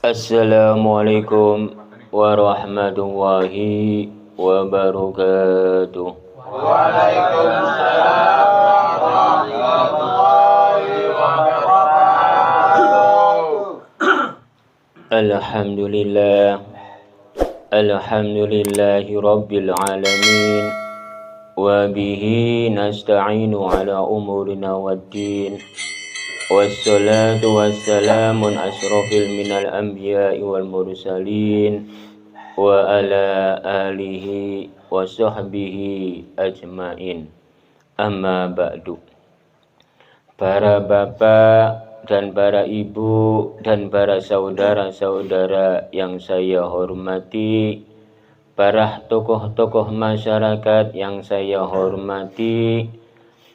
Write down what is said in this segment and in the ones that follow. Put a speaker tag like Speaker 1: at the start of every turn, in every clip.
Speaker 1: Assalamualaikum warahmatullahi wabarakatuh.
Speaker 2: Waalaikumsalam warahmatullahi wabarakatuh.
Speaker 1: Alhamdulillahi rabbil alamin. Wa bihi nasta'inu ala umurina waddin. Wassalatu wassalamun asrafil minal anbiya'i wal mursalin wa ala alihi wa sahbihi ajmain. Amma ba'du. Para bapak dan para ibu dan para saudara-saudara yang saya hormati, para tokoh-tokoh masyarakat yang saya hormati,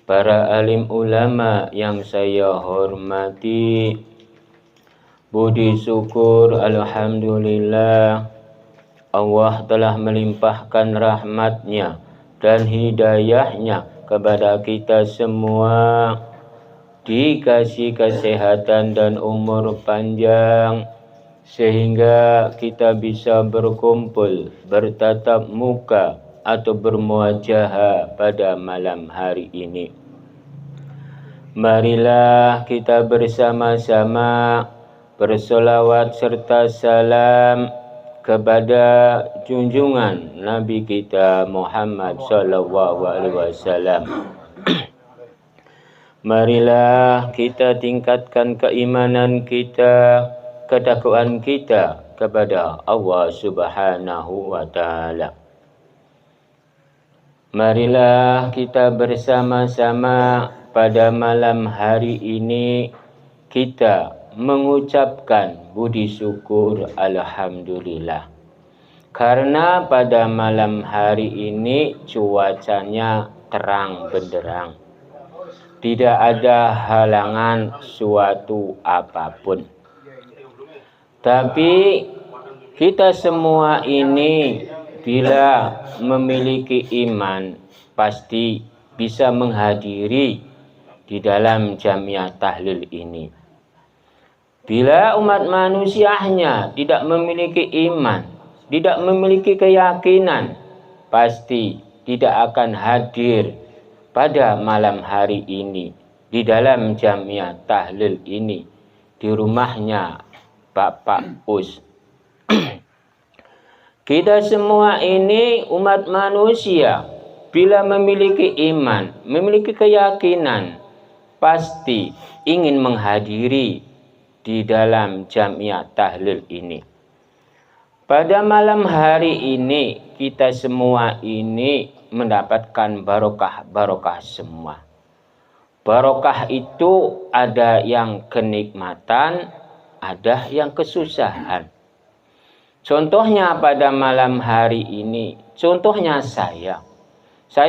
Speaker 1: para alim ulama yang saya hormati, budi syukur alhamdulillah Allah telah melimpahkan rahmatnya dan hidayahnya kepada kita semua, dikasih kesehatan dan umur panjang sehingga kita bisa berkumpul, bertatap muka atau bermuajahah pada malam hari ini. Marilah kita bersama-sama bersolawat serta salam kepada junjungan Nabi kita Muhammad sallallahu alaihi wasallam. Marilah kita tingkatkan keimanan kita, ketakwaan kita kepada Allah Subhanahu wa taala. Marilah kita bersama-sama pada malam hari ini kita mengucapkan budi syukur alhamdulillah. Karena pada malam hari ini cuacanya terang benderang. Tidak ada halangan suatu apapun. Tapi kita semua ini bila memiliki iman pasti bisa menghadiri di dalam jamiah tahlil ini. Bila umat manusianya tidak memiliki iman, tidak memiliki keyakinan, pasti tidak akan hadir pada malam hari ini di dalam jamiah tahlil ini di rumahnya Bapak Us. Kita semua ini umat manusia bila memiliki iman, memiliki keyakinan, pasti ingin menghadiri di dalam jamiah tahlil ini. Pada malam hari ini kita semua ini mendapatkan barokah semua. Barokah itu ada yang kenikmatan, ada yang kesusahan. Contohnya pada malam hari ini, contohnya saya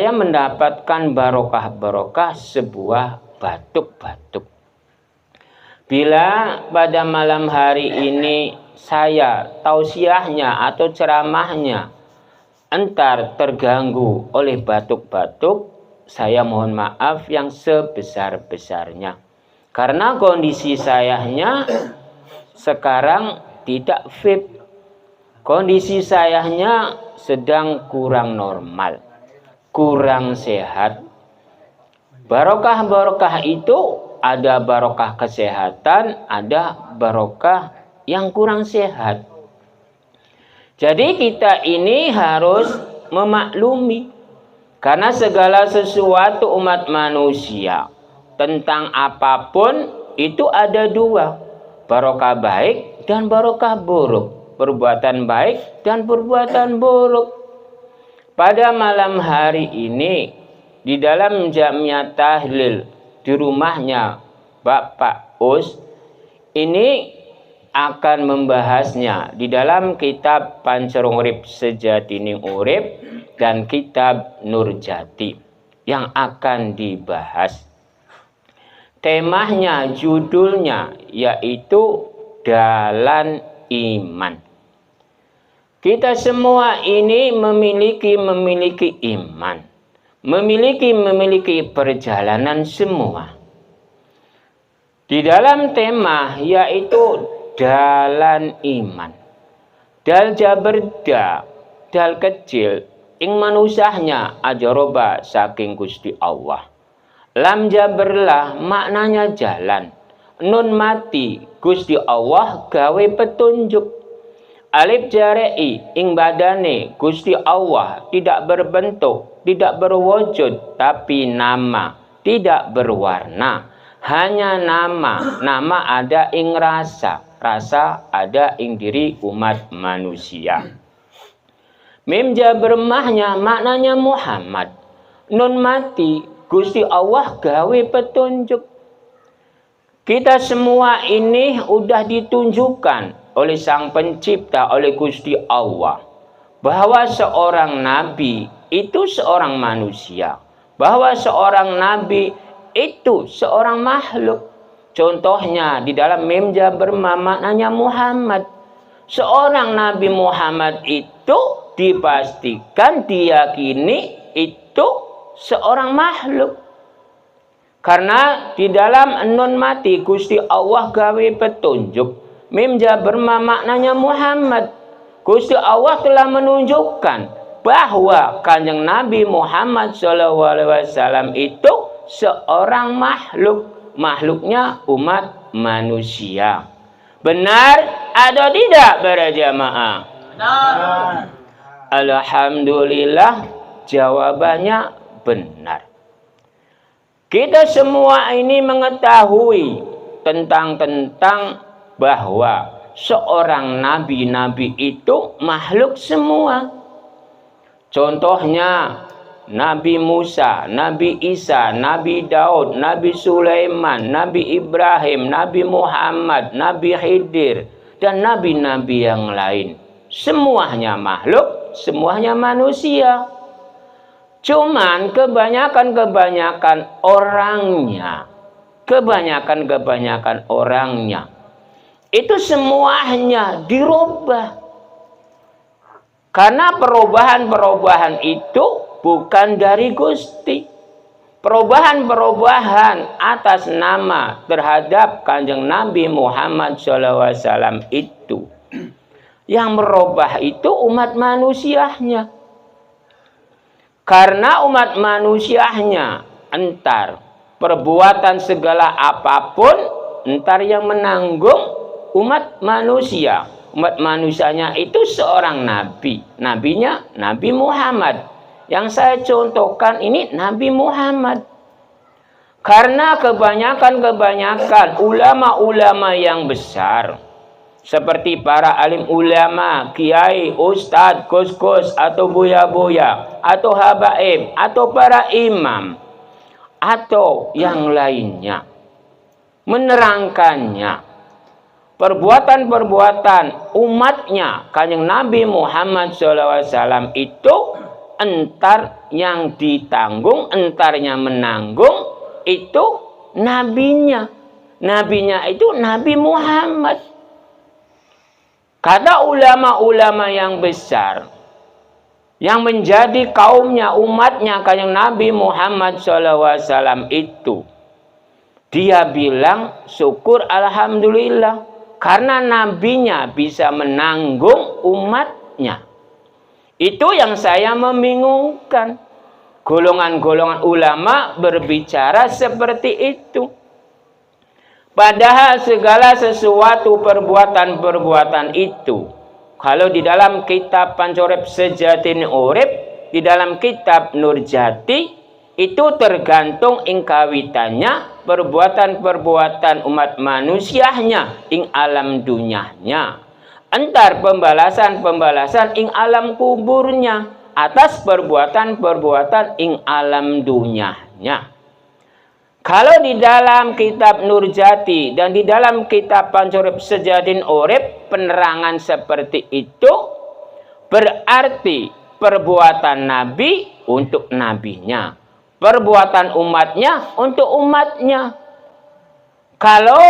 Speaker 1: mendapatkan barokah sebuah batuk-batuk. Bila pada malam hari ini saya tausiahnya atau ceramahnya entar terganggu oleh batuk-batuk, saya mohon maaf yang sebesar-besarnya. Karena kondisi sayanya sekarang tidak fit. Kondisi sayanya sedang kurang normal, kurang sehat. Barokah-barokah itu ada barokah kesehatan, ada barokah yang kurang sehat. Jadi kita ini harus memaklumi, karena segala sesuatu umat manusia tentang apapun itu ada dua, barokah baik dan barokah buruk, perbuatan baik dan perbuatan buruk. Pada malam hari ini di dalam jamiah tahlil di rumahnya Bapak Us ini akan membahasnya di dalam kitab Pancerung Urip Sejatining Urip dan kitab Nurjati yang akan dibahas. Temanya, judulnya yaitu Dalan Iman. Kita semua ini memiliki iman, memiliki perjalanan semua. Di dalam tema yaitu dalan iman. Dal jaberda, dal kecil, ing manusahnya ajaroba saking Gusti Allah. Lam jaberlah maknanya jalan. Nun mati Gusti Allah gawe petunjuk. Alif jarei ing badane Gusti Allah tidak berbentuk, tidak berwujud, tapi nama, tidak berwarna. Hanya nama, nama ada ing rasa, rasa ada ing diri umat manusia. Mim jabermahnya maknanya Muhammad. Nun mati Gusti Allah gawe petunjuk. Kita semua ini udah ditunjukkan oleh Sang Pencipta, oleh Gusti Allah, bahwa seorang nabi itu seorang manusia, bahwa seorang nabi itu seorang makhluk. Contohnya di dalam mim jaber maknanya Muhammad. Seorang Nabi Muhammad itu dipastikan, diyakini itu seorang makhluk. Karena di dalam nun mati Gusti Allah gawe petunjuk. Mim jaber maknanya Muhammad. Gusti Allah telah menunjukkan bahwa Kanjeng Nabi Muhammad SAW itu seorang makhluk. Makhluknya umat manusia. Benar atau tidak para jamaah? Benar. Alhamdulillah jawabannya benar. Kita semua ini mengetahui tentang bahwa seorang nabi-nabi itu makhluk semua. Contohnya Nabi Musa, Nabi Isa, Nabi Daud, Nabi Sulaiman, Nabi Ibrahim, Nabi Muhammad, Nabi Khidir, dan nabi-nabi yang lain. Semuanya makhluk, semuanya manusia. Cuman kebanyakan orangnya itu semuanya dirubah. Karena perubahan itu bukan dari Gusti. Perubahan atas nama terhadap Kanjeng Nabi Muhammad SAW itu. Yang merubah itu umat manusianya. Karena umat manusianya entar perbuatan segala apapun entar yang menanggung umat manusia. Umat manusianya itu seorang nabi. Nabinya Nabi Muhammad. Yang saya contohkan ini Nabi Muhammad. Karena kebanyakan ulama-ulama yang besar, seperti para alim ulama, kiai, ustadz, gus-gus, atau buya-buya, atau habaib, atau para imam, atau yang lainnya, menerangkannya. Perbuatan-perbuatan umatnya Kanjeng Nabi Muhammad SAW itu entar yang ditanggung, entarnya menanggung itu nabinya. Nabinya itu Nabi Muhammad. Kata ulama-ulama yang besar yang menjadi kaumnya, umatnya Kanjeng Nabi Muhammad SAW itu, dia bilang syukur alhamdulillah karena nabinya bisa menanggung umatnya. Itu yang saya membingungkan. Golongan-golongan ulama berbicara seperti itu. Padahal segala sesuatu perbuatan-perbuatan itu, kalau di dalam kitab Pancorep Sejatin Urip, di dalam kitab Nurjati, itu tergantung ing kawitannya perbuatan-perbuatan umat manusianya ing alam dunianya. Entar pembalasan-pembalasan ing alam kuburnya atas perbuatan-perbuatan ing alam dunianya. Kalau di dalam kitab Nurjati dan di dalam kitab Pancorep Sejatin Urip penerangan seperti itu, berarti perbuatan nabi untuk nabinya, perbuatan umatnya untuk umatnya. Kalau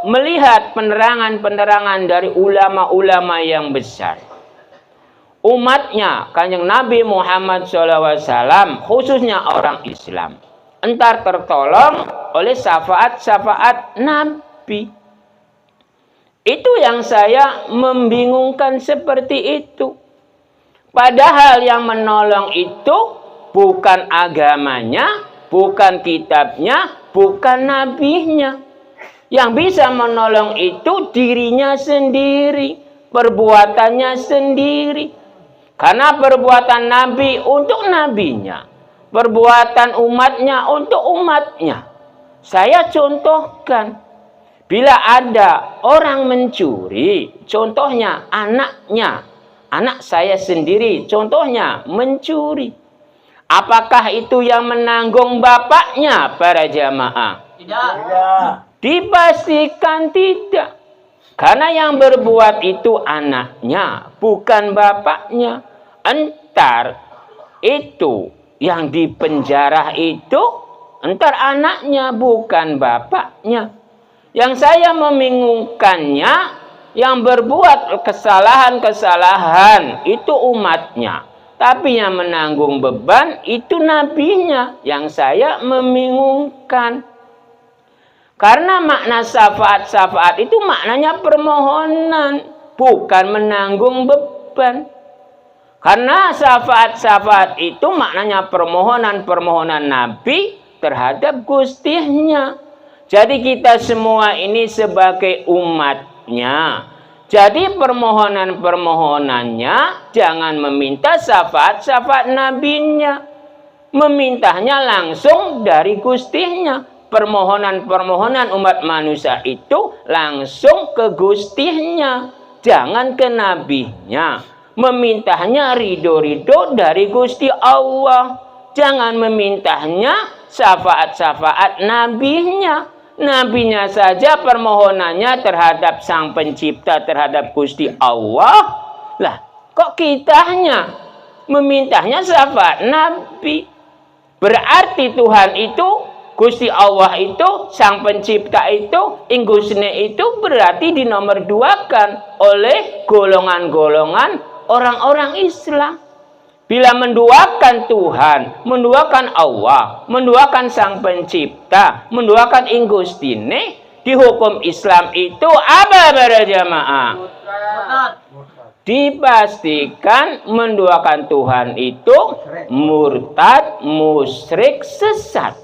Speaker 1: melihat penerangan-penerangan dari ulama-ulama yang besar, umatnya Kanjeng Nabi Muhammad SAW, khususnya orang Islam, entar tertolong oleh syafaat-syafaat Nabi. Itu yang saya membingungkan seperti itu. Padahal yang menolong itu bukan agamanya, bukan kitabnya, bukan nabinya. Yang bisa menolong itu dirinya sendiri, perbuatannya sendiri. Karena perbuatan nabi untuk nabinya, perbuatan umatnya untuk umatnya. Saya contohkan, bila ada orang mencuri, contohnya anaknya, anak saya sendiri, contohnya mencuri. Apakah itu yang menanggung bapaknya, para jamaah?
Speaker 2: Tidak.
Speaker 1: Dipastikan tidak. Karena yang berbuat itu anaknya, bukan bapaknya. Entar itu yang dipenjara itu, entar anaknya, bukan bapaknya. Yang saya membingungkannya, yang berbuat kesalahan-kesalahan itu umatnya. Tapi yang menanggung beban itu nabinya. Yang saya membingungkan. Karena makna syafaat-syafaat itu maknanya permohonan, bukan menanggung beban. Karena syafaat-syafaat itu maknanya permohonan-permohonan Nabi terhadap Gustinya. Jadi kita semua ini sebagai umatnya. Jadi permohonan-permohonannya jangan meminta syafaat-syafaat nabinya. Memintanya langsung dari Gustinya. Permohonan-permohonan umat manusia itu langsung ke Gustinya. Jangan ke nabinya. Memintanya ridho-ridho dari Gusti Allah. Jangan memintanya syafaat-syafaat nabinya. Nabinya saja permohonannya terhadap Sang Pencipta, terhadap Gusti Allah. Lah, kok kitanya memintanya syafaat nabi? Berarti Tuhan itu, Gusti Allah itu, Sang Pencipta itu, Inggusne itu berarti dinomorduakan oleh golongan-golongan orang-orang Islam. Bila menduakan Tuhan, menduakan Allah, menduakan Sang Pencipta, menduakan Inggustine, di hukum Islam itu apa, para jamaah? Dipastikan menduakan Tuhan itu murtad, musyrik, sesat.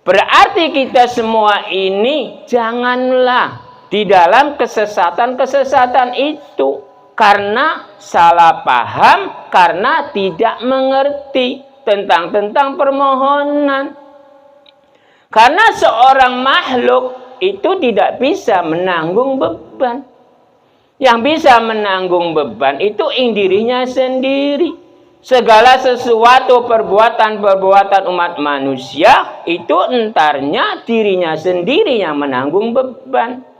Speaker 1: Berarti kita semua ini janganlah di dalam kesesatan-kesesatan itu. Karena salah paham, karena tidak mengerti tentang permohonan. Karena seorang makhluk itu tidak bisa menanggung beban. Yang bisa menanggung beban itu dirinya sendiri. Segala sesuatu perbuatan-perbuatan umat manusia itu entarnya dirinya sendiri yang menanggung beban.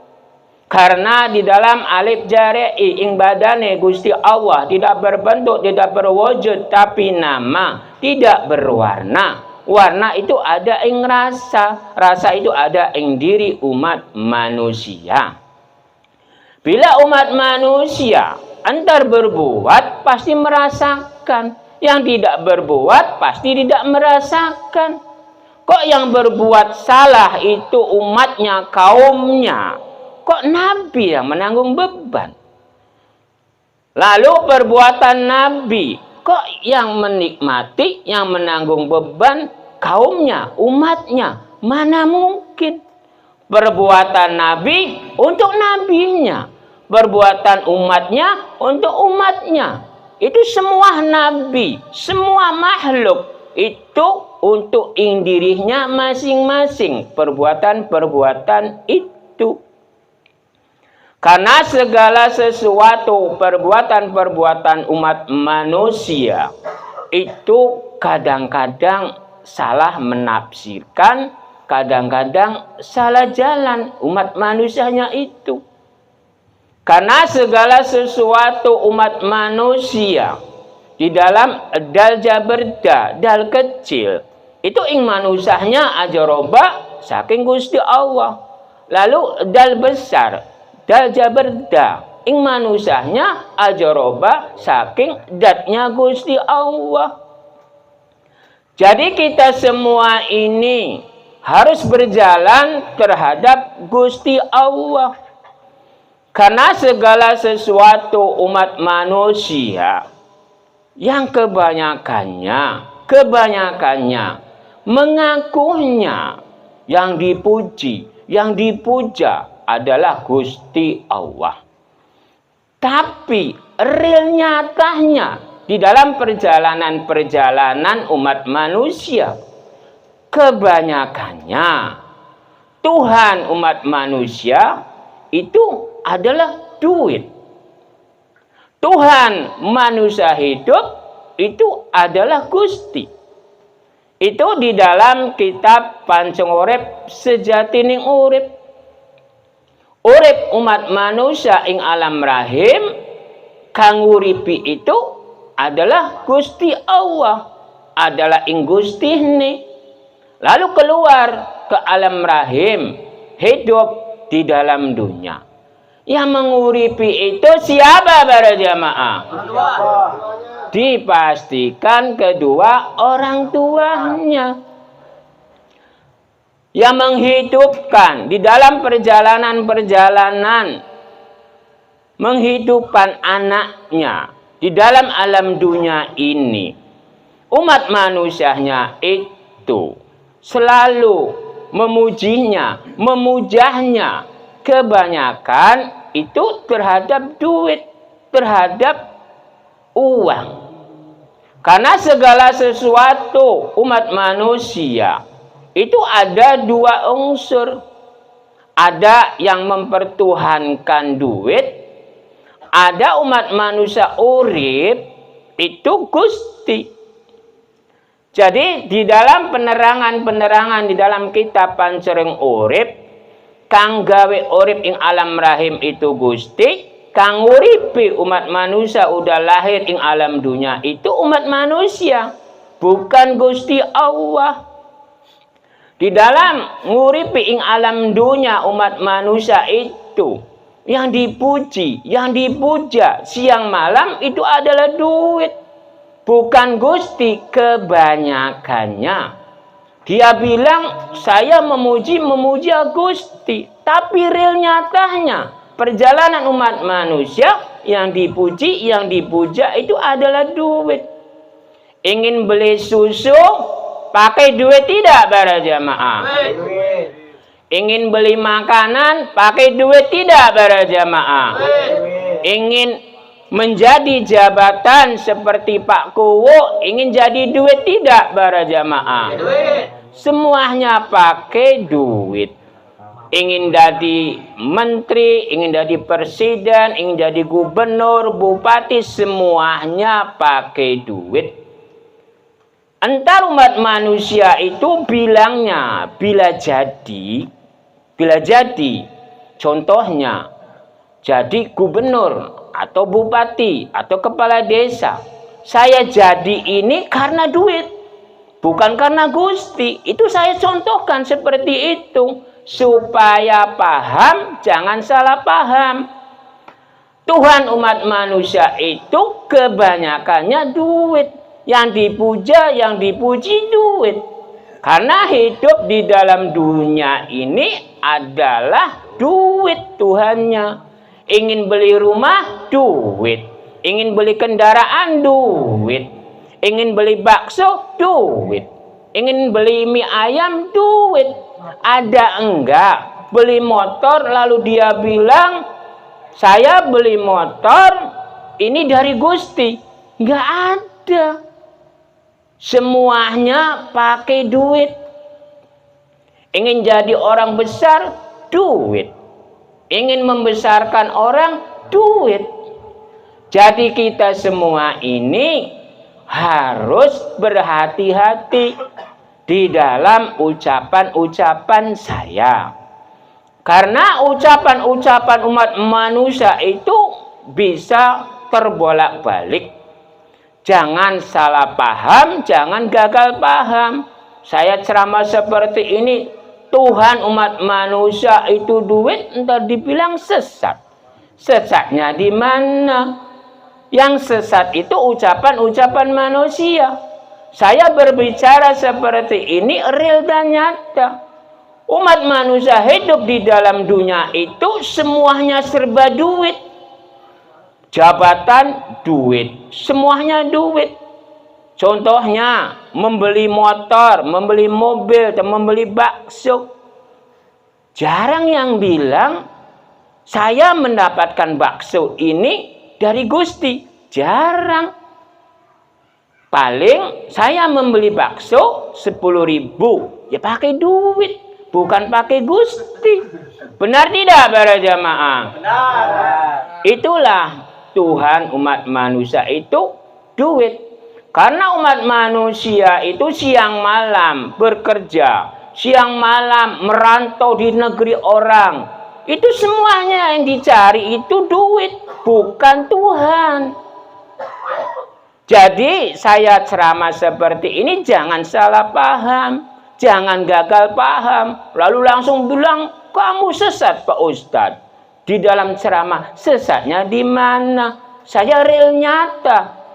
Speaker 1: Karena di dalam alif jari'i ing badane Gusti Allah tidak berbentuk, tidak berwujud, tapi nama, tidak berwarna. Warna itu ada ing rasa, rasa itu ada ing diri umat manusia. Bila umat manusia antar berbuat pasti merasakan, yang tidak berbuat pasti tidak merasakan. Kok yang berbuat salah itu umatnya, kaumnya? Kok Nabi yang menanggung beban? Lalu perbuatan Nabi, kok yang menikmati, yang menanggung beban kaumnya, umatnya? Mana mungkin? Perbuatan Nabi untuk nabinya, perbuatan umatnya untuk umatnya. Itu semua Nabi, semua makhluk itu untuk dirinya masing-masing, perbuatan-perbuatan itu. Karena segala sesuatu perbuatan-perbuatan umat manusia itu kadang-kadang salah menafsirkan, kadang-kadang salah jalan umat manusianya itu. Karena segala sesuatu umat manusia di dalam dal jaberda, dal kecil, itu ing manusianya ajaroba saking Gusti Allah. Lalu dal besar, dal jaberda, ing manusianya ajaroba saking datnya Gusti Allah. Jadi kita semua ini harus berjalan terhadap Gusti Allah. Karena segala sesuatu umat manusia yang kebanyakannya mengakunya yang dipuji, yang dipuja adalah Gusti Allah. Tapi real nyatanya di dalam perjalanan umat manusia, kebanyakannya Tuhan umat manusia itu adalah duit. Tuhan manusia hidup itu adalah Gusti. Itu di dalam kitab Pancung Urip Sejatining Urip. Urip umat manusia ing alam rahim kang nguripi itu adalah Gusti Allah, adalah ing Gustine. Lalu keluar ke alam rahim, hidup di dalam dunia. Yang menguripi itu siapa para jamaah? Dipastikan kedua orang tuanya. Yang menghidupkan di dalam perjalanan-perjalanan, menghidupkan anaknya di dalam alam dunia ini. Umat manusianya itu selalu memujinya, memujahnya. Kebanyakan itu terhadap duit, terhadap uang. Karena segala sesuatu umat manusia itu ada dua unsur. Ada yang mempertuhankan duit, ada umat manusia urip itu Gusti. Jadi di dalam penerangan-penerangan di dalam kitab Pancering Urip, kang gawe urip ing alam rahim itu Gusti, kang nguripi umat manusia udah lahir ing alam dunia itu umat manusia, bukan Gusti Allah. Di dalam nguripi ing alam dunia umat manusia itu yang dipuji, yang dipuja siang malam itu adalah duit, bukan Gusti. Kebanyakannya dia bilang saya memuji Gusti, tapi real nyatanya perjalanan umat manusia yang dipuji, yang dipuja itu adalah duit. Ingin beli susu pakai duit tidak para jamaah? Ingin beli makanan pakai duit tidak para jamaah? Ingin menjadi jabatan seperti Pak Kuwo, ingin jadi duit tidak para jamaah? Semuanya pakai duit. Ingin jadi menteri, ingin jadi presiden, ingin jadi gubernur, bupati, semuanya pakai duit. Entar umat manusia itu bilangnya bila jadi, contohnya jadi gubernur atau bupati atau kepala desa, saya jadi ini karena duit, bukan karena Gusti. Itu saya contohkan seperti itu supaya paham, jangan salah paham. Tuhan umat manusia itu kebanyakannya duit. Yang dipuja, yang dipuji duit. Karena hidup di dalam dunia ini adalah duit Tuhannya. Ingin beli rumah, duit. Ingin beli kendaraan, duit. Ingin beli bakso, duit. Ingin beli mie ayam, duit. Ada enggak beli motor lalu dia bilang saya beli motor ini dari Gusti? Enggak ada. Semuanya pakai duit. Ingin jadi orang besar, duit. Ingin membesarkan orang, duit. Jadi kita semua ini harus berhati-hati di dalam ucapan-ucapan saya. Karena ucapan-ucapan umat manusia itu bisa terbolak-balik. Jangan salah paham, jangan gagal paham. Saya ceramah seperti ini, Tuhan umat manusia itu duit, entar dibilang sesat. Sesatnya di mana? Yang sesat itu ucapan-ucapan manusia. Saya berbicara seperti ini real dan nyata. Umat manusia hidup di dalam dunia itu semuanya serba duit. Jabatan duit, semuanya duit. Contohnya membeli motor, membeli mobil, dan membeli bakso. Jarang yang bilang saya mendapatkan bakso ini dari Gusti. Jarang. Paling saya membeli bakso 10.000, ya pakai duit, bukan pakai Gusti. Benar tidak para jamaah? Benar. Itulah Tuhan umat manusia itu duit. Karena umat manusia itu siang malam bekerja, siang malam merantau di negeri orang. Itu semuanya yang dicari itu duit, bukan Tuhan. Jadi saya ceramah seperti ini jangan salah paham, jangan gagal paham, lalu langsung bilang kamu sesat Pak Ustadz. Di dalam ceramah sesatnya di mana? Saya real nyata.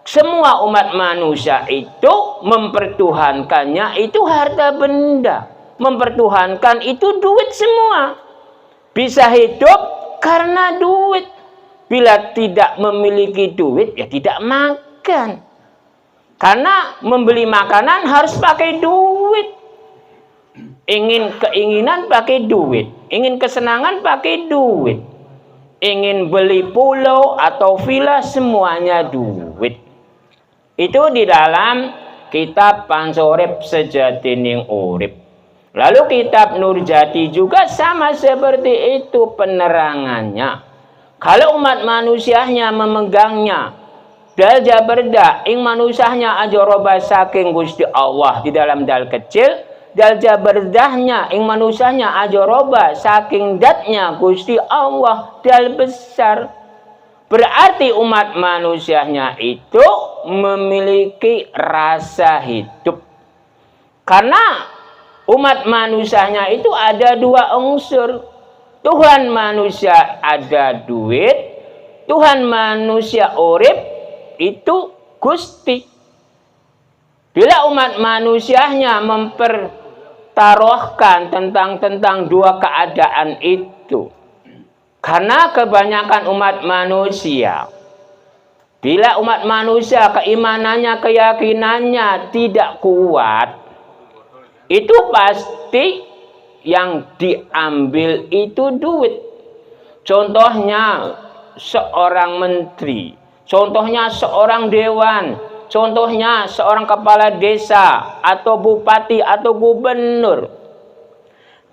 Speaker 1: Semua umat manusia itu mempertuhankannya itu harta benda, mempertuhankan itu duit semua. Bisa hidup karena duit. Bila tidak memiliki duit ya tidak makan. Karena membeli makanan harus pakai duit. Ingin keinginan pakai duit, ingin kesenangan pakai duit, ingin beli pulau atau villa semuanya duit. Itu di dalam kitab Pansorep Sejatining Urip. Lalu kitab Nurjati juga sama seperti itu penerangannya. Kalau umat manusianya memegangnya, dalja berda ing manusianya ajoroba saking Gusti Allah di dalam dal kecil, dalja berdahnya ing manusianya ajoroba saking datnya Gusti Allah dal besar. Berarti umat manusianya itu memiliki rasa hidup. Karena umat manusianya itu ada dua unsur. Tuhan manusia ada duit, Tuhan manusia urip itu Gusti. Bila umat manusianya mempertaruhkan tentang dua keadaan itu, karena kebanyakan umat manusia, bila umat manusia keimanannya, keyakinannya tidak kuat, itu pasti yang diambil itu duit. Contohnya seorang menteri, contohnya seorang dewan, contohnya seorang kepala desa atau bupati atau gubernur.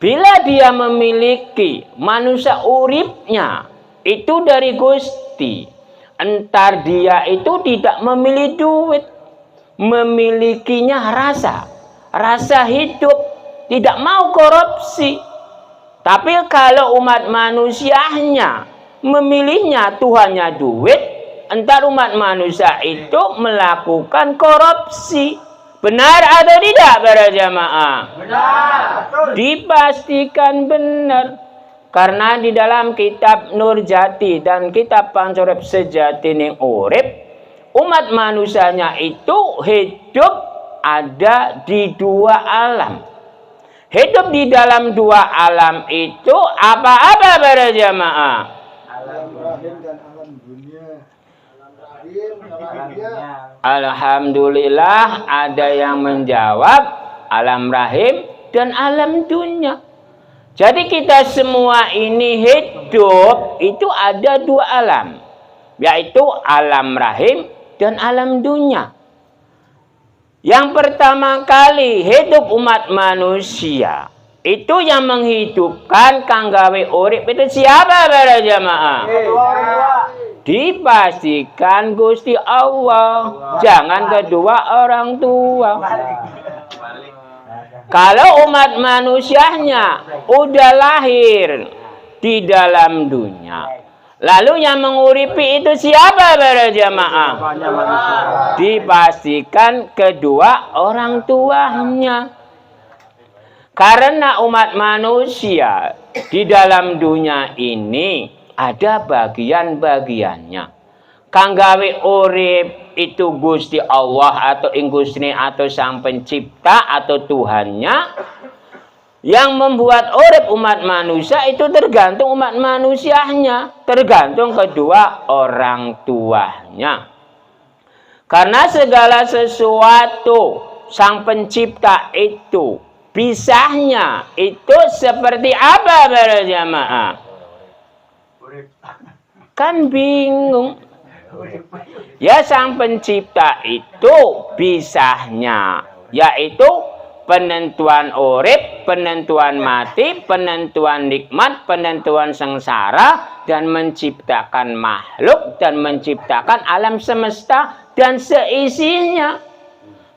Speaker 1: Bila dia memiliki manusia uripnya itu dari Gusti, entar dia itu tidak memilih duit, memilikinya rasa hidup, tidak mau korupsi. Tapi kalau umat manusianya memilihnya Tuhannya duit, entar umat manusia itu melakukan korupsi. Benar atau tidak para jamaah? Benar. Dipastikan benar. Karena di dalam kitab Nurjati dan kitab Pansorep Sejatining Urip, umat manusianya itu hidup ada di dua alam. Hidup di dalam dua alam itu apa-apa para jamaah? Alam rahim dan alam dunia. Alhamdulillah ada yang menjawab alam rahim dan alam dunia. Jadi kita semua ini hidup itu ada dua alam, yaitu alam rahim dan alam dunia. Yang pertama kali hidup umat manusia itu yang menghidupkan kang gawe urip itu siapa para jamaah? Dipastikan Gusti Allah, jangan kedua orang tua. Kalau umat manusianya udah lahir di dalam dunia, lalu yang menguripi itu siapa para jamaah? Dipastikan kedua orang tuanya. Karena umat manusia di dalam dunia ini ada bagian-bagiannya. Kang gawe urip itu Gusti Allah atau Gusti atau Sang Pencipta atau Tuhannya. Yang membuat urip umat manusia itu tergantung umat manusianya, tergantung kedua orang tuanya. Karena segala sesuatu Sang Pencipta itu pisahnya itu seperti apa para jamaah? Kan bingung. Ya, Sang Pencipta itu pisahnya yaitu penentuan urip, penentuan mati, penentuan nikmat, penentuan sengsara, dan menciptakan makhluk dan menciptakan alam semesta dan seisinya.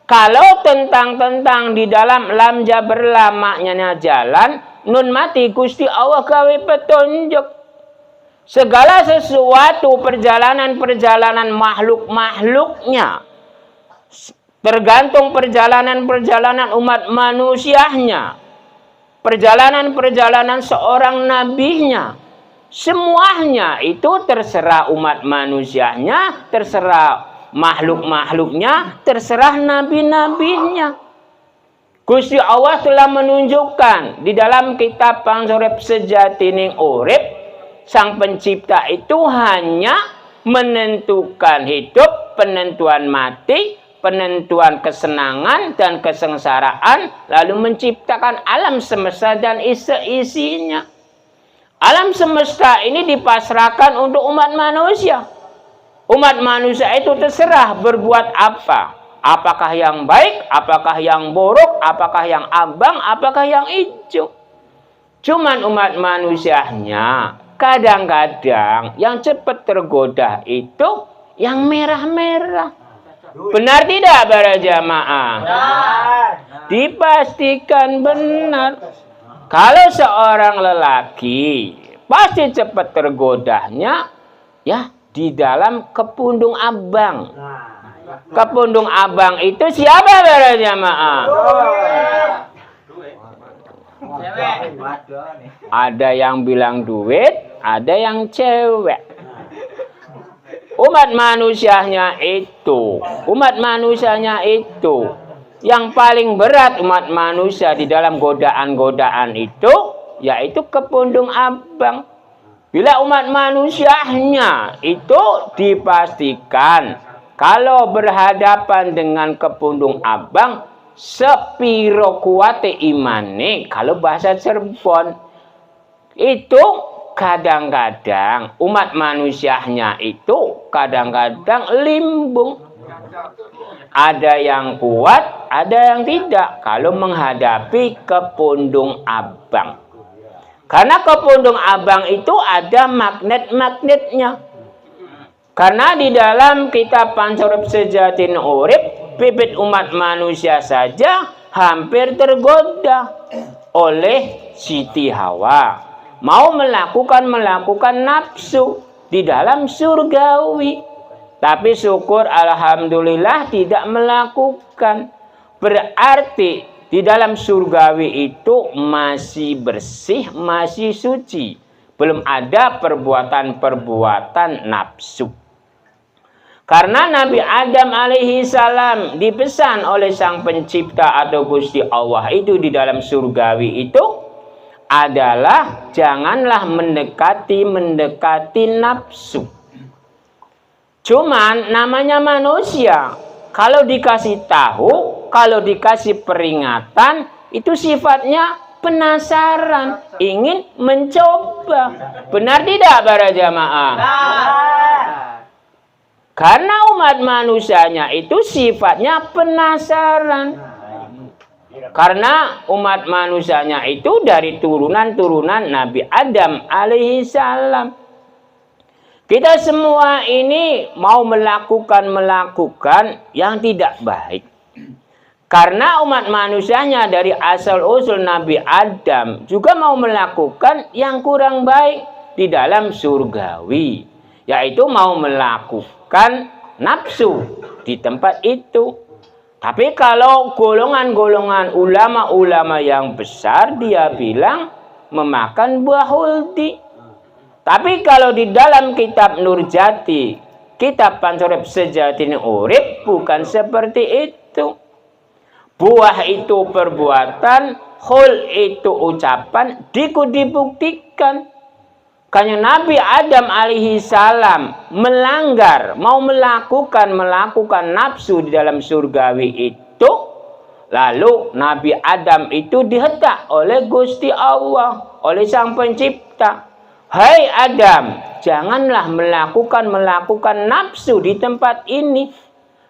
Speaker 1: Kalau tentang di dalam lam jaber lamaknya jalan, nun mati Gusti Allah gawe petunjuk. Segala sesuatu perjalanan-perjalanan makhluk-makhluknya tergantung perjalanan-perjalanan umat manusianya, perjalanan-perjalanan seorang nabinya. Semuanya itu terserah umat manusianya, terserah makhluk-makhluknya, terserah nabi-nabinya. Gusti Allah telah menunjukkan di dalam kitab Pangsurip Sejatining Urip, Sang Pencipta itu hanya menentukan hidup, penentuan mati, penentuan kesenangan dan kesengsaraan, lalu menciptakan alam semesta dan isi-isinya. Alam semesta ini dipasrahkan untuk umat manusia. Umat manusia itu terserah berbuat apa. Apakah yang baik, apakah yang buruk, apakah yang abang, apakah yang hijau. Cuman umat manusianya kadang-kadang yang cepat tergoda itu yang merah-merah. Benar tidak para jamaah? Dipastikan benar. Kalau seorang lelaki pasti cepat tergodanya ya di dalam kepundung abang. Kepundung abang itu siapa para jamaah? Ada yang bilang duit, ada yang cewek. Umat manusianya itu yang paling berat umat manusia di dalam godaan-godaan itu yaitu kepundung abang. Bila umat manusianya itu dipastikan kalau berhadapan dengan kepundung abang sepiro kuate imane, kalau bahasa Cirebon itu kadang-kadang umat manusianya itu kadang-kadang limbung. Ada yang kuat, ada yang tidak kalau menghadapi kepundung abang. Karena kepundung abang itu ada magnet-magnetnya. Karena di dalam kitab Pangsurip Sejatining Urip, bibit umat manusia saja hampir tergoda oleh Siti Hawa. Mau melakukan nafsu di dalam surgawi. Tapi syukur alhamdulillah tidak melakukan. Berarti di dalam surgawi itu masih bersih, masih suci. Belum ada perbuatan-perbuatan nafsu. Karena Nabi Adam alaihi salam dipesan oleh Sang Pencipta atau Gusti Allah itu di dalam surgawi itu adalah janganlah mendekati nafsu. Cuman namanya manusia, kalau dikasih tahu, kalau dikasih peringatan, itu sifatnya penasaran, ingin mencoba. Benar tidak para jamaah? Karena umat manusianya itu sifatnya penasaran. Karena umat manusianya itu dari turunan-turunan Nabi Adam alaihi salam. Kita semua ini mau melakukan yang tidak baik. Karena umat manusianya dari asal-usul Nabi Adam juga mau melakukan yang kurang baik di dalam surgawi. Yaitu mau melakukan nafsu di tempat itu. Tapi kalau golongan-golongan ulama-ulama yang besar, dia bilang memakan buah huldi. Tapi kalau di dalam kitab Nurjati, kitab Pangsurip Sejatining Urip, bukan seperti itu. Buah itu perbuatan Hul itu ucapan, diku dibuktikan. Karena Nabi Adam alaihi salam melanggar, mau melakukan nafsu di dalam surgawi itu, lalu Nabi Adam itu dihentak oleh Gusti Allah, oleh Sang Pencipta. Hai Adam, janganlah melakukan nafsu di tempat ini.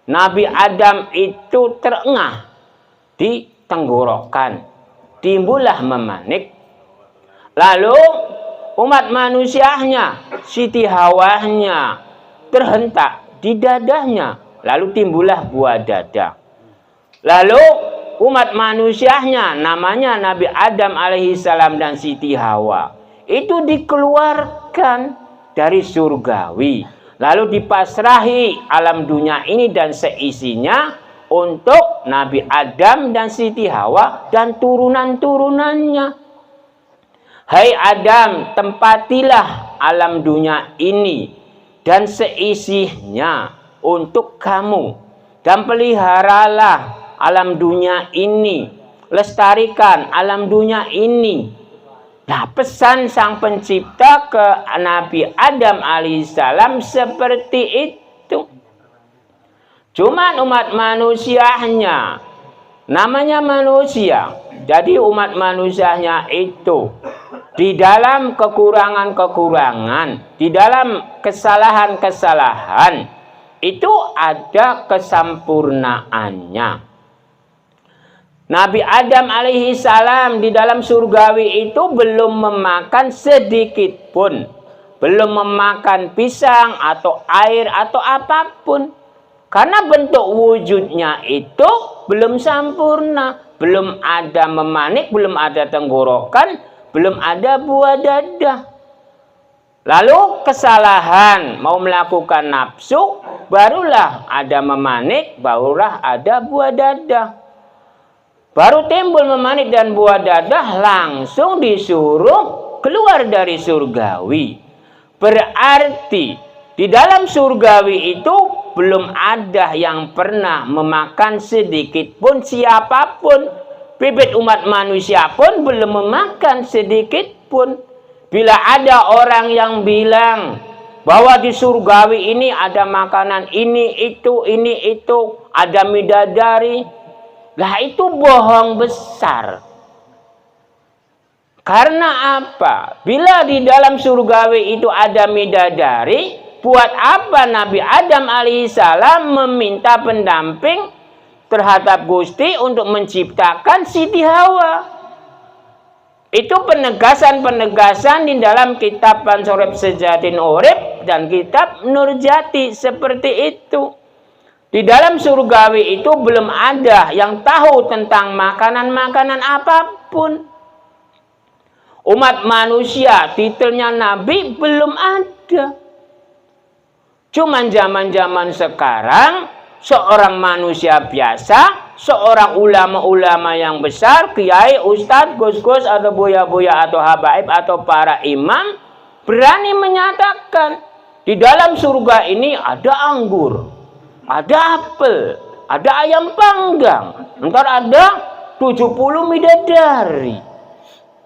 Speaker 1: Nabi Adam itu terengah di tenggorokan, timbullah memanik. Lalu umat manusianya, Siti Hawanya terhentak di dadanya, lalu timbullah buah dada. Lalu umat manusianya, namanya Nabi Adam alaihi salam dan Siti Hawa, itu dikeluarkan dari surgawi, lalu dipasrahi alam dunia ini dan seisinya untuk Nabi Adam dan Siti Hawa dan turunan-turunannya. Hai Adam, tempatilah alam dunia ini dan seisinya untuk kamu, dan peliharalah alam dunia ini, lestarikan alam dunia ini. Nah, pesan Sang Pencipta ke Nabi Adam alaihissalam seperti itu. Cuman umat manusianya, namanya manusia, jadi umat manusianya itu di dalam kekurangan-kekurangan, di dalam kesalahan-kesalahan, itu ada kesempurnaannya. Nabi Adam alaihi salam di dalam surgawi itu belum memakan sedikit pun, belum memakan pisang atau air atau apapun. Karena bentuk wujudnya itu belum sempurna, belum ada memanik, belum ada tenggorokan, belum ada buah dada. Lalu kesalahan, mau melakukan nafsu, barulah ada memanik, barulah ada buah dada. Baru timbul memanik dan buah dada, langsung disuruh keluar dari surgawi. Berarti di dalam surgawi itu belum ada yang pernah memakan sedikit pun siapapun. Bibit umat manusia pun belum memakan sedikit pun. Bila ada orang yang bilang bahwa di surgawi ini ada makanan ini itu, ada midadari, lah itu bohong besar. Karena apa? Bila di dalam surgawi itu ada midadari, buat apa Nabi Adam alaihissalam meminta pendamping terhadap Gusti untuk menciptakan Siti Hawa? Itu penegasan-penegasan di dalam kitab Pansorep Sejatin Urip dan kitab Nurjati seperti itu. Di dalam surgawi itu belum ada yang tahu tentang makanan-makanan apapun. Umat manusia titelnya Nabi belum ada. Cuman zaman-zaman sekarang seorang manusia biasa, seorang ulama-ulama yang besar, kiai, ustadz, gus-gus, atau buya-buya, atau habaib, atau para imam, berani menyatakan, di dalam surga ini ada anggur, ada apel, ada ayam panggang, ntar ada 70 midadari.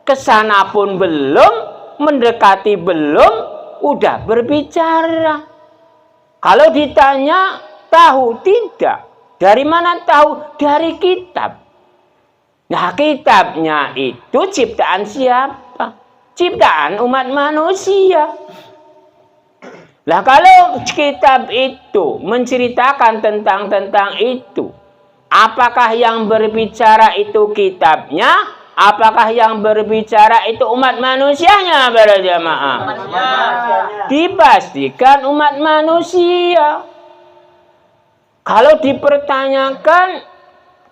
Speaker 1: Kesana pun belum, mendekati belum, udah berbicara. Kalau ditanya, tahu tidak? Dari mana tahu? Dari kitab. Nah, kitabnya itu ciptaan siapa? Ciptaan umat manusia. Lah kalau kitab itu menceritakan tentang itu, apakah yang berbicara itu kitabnya? Apakah yang berbicara itu umat manusianya para jamaah? Dipastikan umat manusia. Kalau dipertanyakan,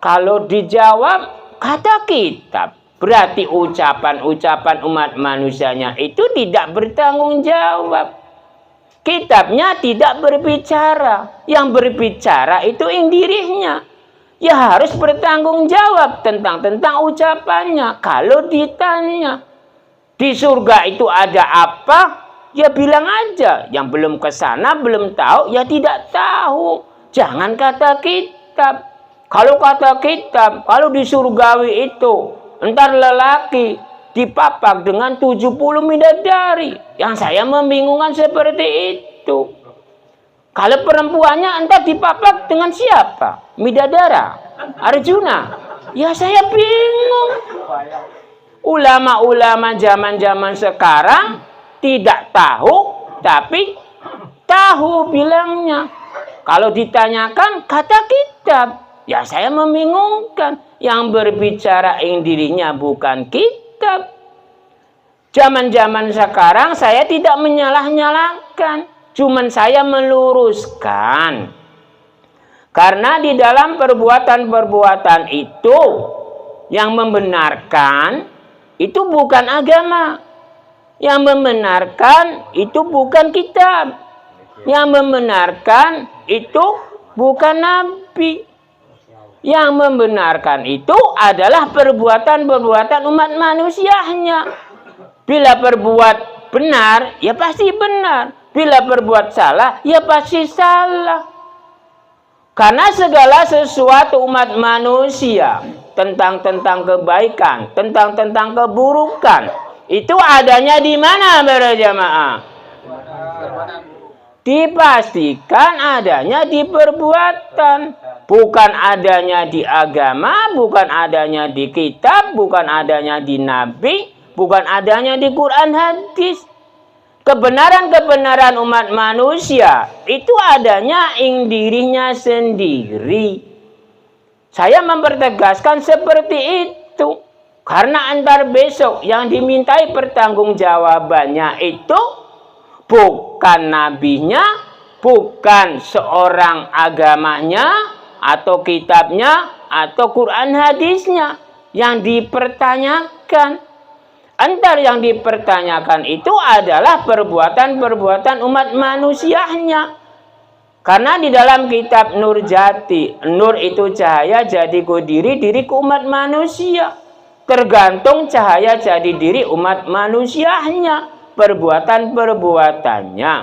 Speaker 1: kalau dijawab, kata kitab. Berarti ucapan-ucapan umat manusianya itu tidak bertanggung jawab. Kitabnya tidak berbicara. Yang berbicara itu dirinya. Ya harus bertanggung jawab tentang ucapannya. Kalau ditanya, di surga itu ada apa? Ya bilang aja. Yang belum ke sana, belum tahu, ya tidak tahu. Jangan kata kitab. Kalau kata kitab, kalau di surgawi itu Entar lelaki dipapak dengan 70 bidadari. Yang saya membingungkan seperti itu. Kalau perempuannya entar dipapak dengan siapa? Midadara, Arjuna. Ya saya bingung. Ulama-ulama zaman-zaman sekarang tidak tahu, tapi tahu bilangnya. Kalau ditanyakan kata kitab, ya saya membingungkan. Yang berbicara dirinya bukan kitab. Zaman-zaman sekarang saya tidak menyalah-nyalahkan, cuman saya meluruskan. Karena di dalam perbuatan-perbuatan itu yang membenarkan itu bukan agama. Yang membenarkan itu bukan kitab. Yang membenarkan itu bukan nabi. Yang membenarkan itu adalah perbuatan-perbuatan umat manusianya. Bila berbuat benar, ya pasti benar. Bila berbuat salah, ya pasti salah. Karena segala sesuatu umat manusia tentang kebaikan, tentang keburukan, itu adanya di mana para jamaah? Dipastikan adanya di perbuatan, bukan adanya di agama, bukan adanya di kitab, bukan adanya di nabi, bukan adanya di Quran hadis. Kebenaran-kebenaran umat manusia itu adanya dirinya sendiri. Saya mempertegaskan seperti itu. Karena antar besok yang dimintai pertanggungjawabannya itu bukan nabinya, bukan seorang agamanya, atau kitabnya, atau Quran hadisnya yang dipertanyakan. Antar yang dipertanyakan itu adalah perbuatan-perbuatan umat manusianya. Karena di dalam kitab Nur Jati, nur itu cahaya jadi diri umat manusia. Tergantung cahaya jadi diri umat manusianya, perbuatan-perbuatannya.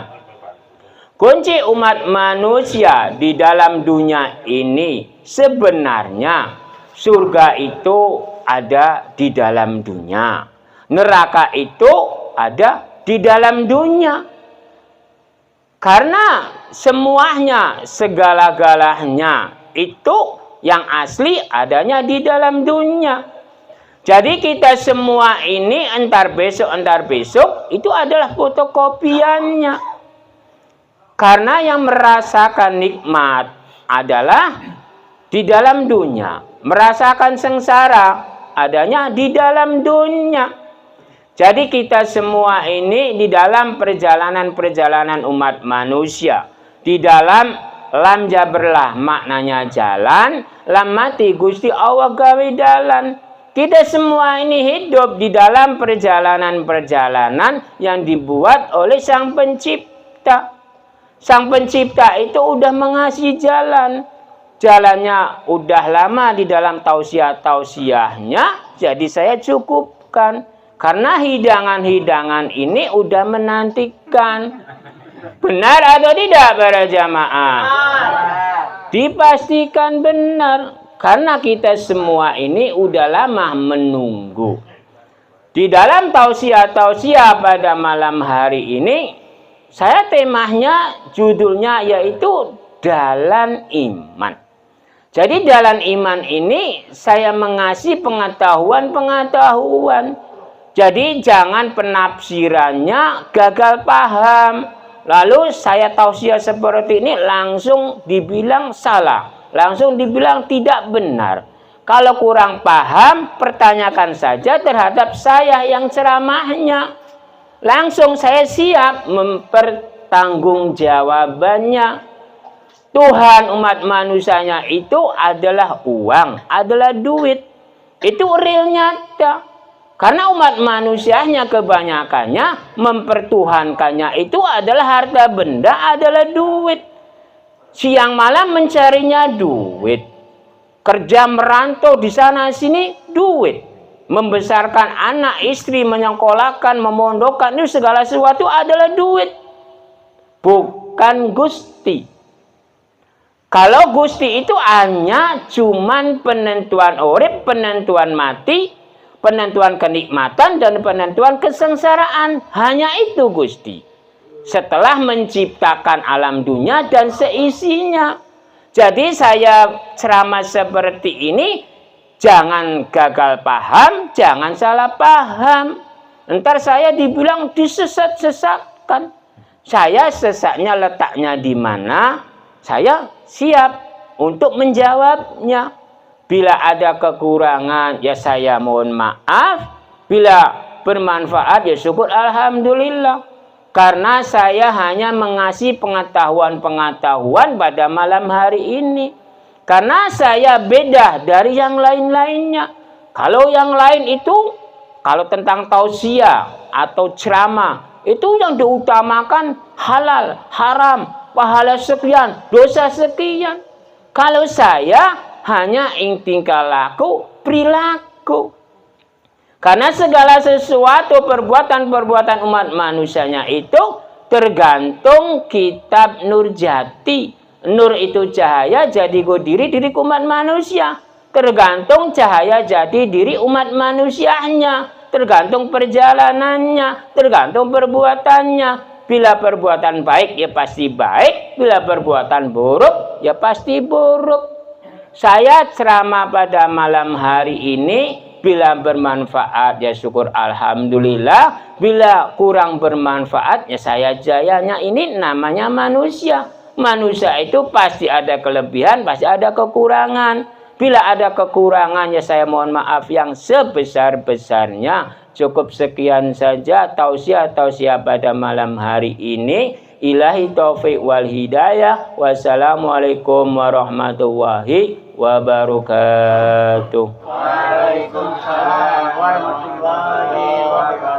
Speaker 1: Kunci umat manusia di dalam dunia ini sebenarnya surga itu ada di dalam dunia. Neraka itu ada di dalam dunia. Karena semuanya, segala-galanya itu yang asli adanya di dalam dunia. Jadi kita semua ini entar besok itu adalah fotokopiannya. Karena yang merasakan nikmat adalah di dalam dunia. Merasakan sengsara adanya di dalam dunia. Jadi kita semua ini di dalam perjalanan umat manusia. Di dalam lam jaberlah maknanya jalan, lam mati Gusti Allah gawe dalan. Kita semua ini hidup di dalam perjalanan yang dibuat oleh Sang Pencipta. Sang Pencipta itu udah mengasih jalan. Jalannya udah lama di dalam tausiah-tausiahnya, jadi saya cukupkan. Karena hidangan-hidangan ini udah menantikan. Benar atau tidak para jamaah? Dipastikan benar. Karena kita semua ini udah lama menunggu. Di dalam tausiah-tausiah pada malam hari ini, saya temanya, judulnya yaitu Dalan Iman. Jadi dalan iman ini saya mengasih pengetahuan-pengetahuan. Jadi jangan penafsirannya gagal paham. Lalu saya tausiah seperti ini langsung dibilang salah. Langsung dibilang tidak benar. Kalau kurang paham, pertanyakan saja terhadap saya yang ceramahnya. Langsung saya siap mempertanggungjawabkannya. Tuhan umat manusianya itu adalah uang, adalah duit. Itu real nyata. Karena umat manusianya kebanyakannya mempertuhankannya itu adalah harta benda, adalah duit. Siang malam mencarinya duit. Kerja merantau di sana sini duit. Membesarkan anak, istri, menyekolahkan, memondokkan, itu segala sesuatu adalah duit. Bukan Gusti. Kalau Gusti itu hanya cuman penentuan urip, penentuan mati, penentuan kenikmatan dan penentuan kesengsaraan. Hanya itu Gusti. Setelah menciptakan alam dunia dan seisinya. Jadi saya ceramah seperti ini, jangan gagal paham, jangan salah paham. Ntar saya dibilang disesat-sesatkan. Saya sesatnya letaknya di mana, saya siap untuk menjawabnya. Bila ada kekurangan, ya saya mohon maaf. Bila bermanfaat, ya syukur alhamdulillah. Karena saya hanya mengasih pengetahuan-pengetahuan pada malam hari ini. Karena saya beda dari yang lain-lainnya. Kalau yang lain itu, kalau tentang tausiah atau ceramah, itu yang diutamakan halal, haram, pahala sekian, dosa sekian. Kalau saya hanya tingkah laku, perilaku. Karena segala sesuatu perbuatan-perbuatan umat manusianya itu tergantung kitab Nur Jati. Nur itu cahaya, jadi diri umat manusia. Tergantung cahaya jadi diri umat manusianya. Tergantung perjalanannya, tergantung perbuatannya. Bila perbuatan baik ya pasti baik, bila perbuatan buruk ya pasti buruk. Saya ceramah pada malam hari ini, bila bermanfaat ya syukur alhamdulillah, bila kurang bermanfaat ya saya jayanya. Ini namanya manusia. Manusia itu pasti ada kelebihan, pasti ada kekurangan. Bila ada kekurangan ya saya mohon maaf yang sebesar-besarnya. Cukup sekian saja tausiah pada malam hari ini. Ilahi taufiq wal hidayah. Wassalamualaikum warahmatullahi wabarakatuh.
Speaker 2: Waalaikumsalam warahmatullahi wabarakatuh.